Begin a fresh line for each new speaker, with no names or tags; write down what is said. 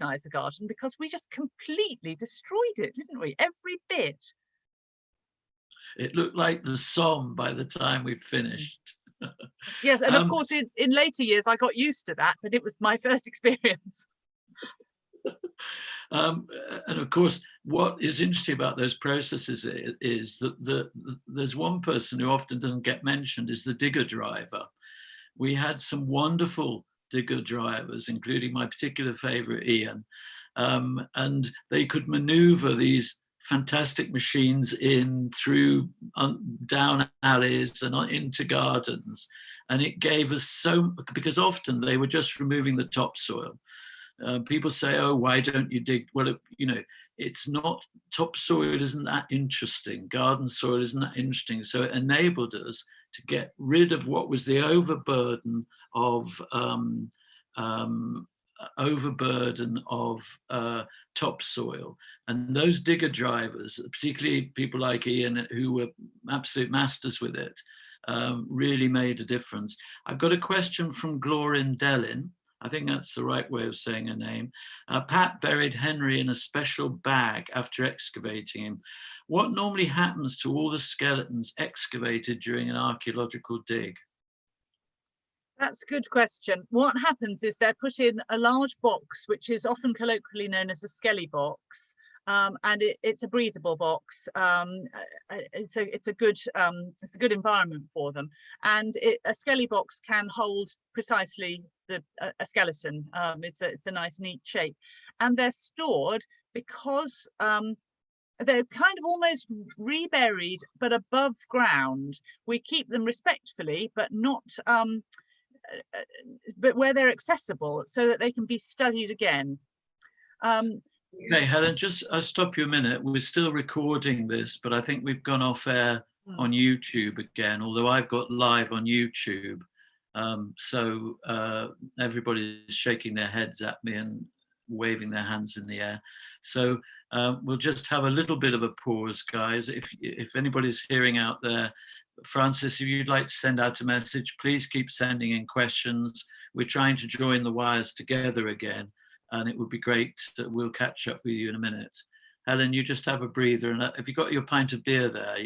recognise the garden because we just completely destroyed it, didn't we? Every bit.
It looked like the Somme by the time we'd
Mm.
finished.
Yes, and of
Um,
course in later years I got used to that, but it was my first experience.
and of course, what is interesting about those processes is that there's one person who often doesn't get mentioned is the digger driver. We had some wonderful digger drivers, including my particular favorite, Ian, and they could maneuver these fantastic machines in through down alleys and into gardens. And it gave us so, because often they were just removing the topsoil. People say, "Oh, why don't you dig?" Well, it's not, topsoil isn't that interesting. Garden soil isn't that interesting. So it enabled us to get rid of what was the overburden of topsoil. And those digger drivers, particularly people like Ian, who were absolute masters with it, really made a difference. I've got a question from Glorin Dellin. I think that's the right way of saying her name. Pat buried Henry in a special bag after excavating him. What normally happens to all the skeletons excavated during an archaeological dig?
That's a good question. What happens is they're put in a large box, which is often colloquially known as a skelly box, and it's a breathable box. It's a good environment for them, and a skelly box can hold precisely a skeleton. It's a nice neat shape, and they're stored because they're kind of almost reburied, but above ground. We keep them respectfully, but not. But where they're accessible so that they can be studied again.
Okay, Helen, just I'll stop you a minute. We're still recording this, but I think we've gone off air on YouTube again, although I've got live on YouTube. So everybody's shaking their heads at me and waving their hands in the air. So we'll just have a little bit of a pause, guys. If anybody's hearing out there, Francis, if you'd like to send out a message, please keep sending in questions. We're trying to join the wires together again, and it would be great that we'll catch up with you in a minute. Helen, you just have a breather, and have you got your pint of beer there?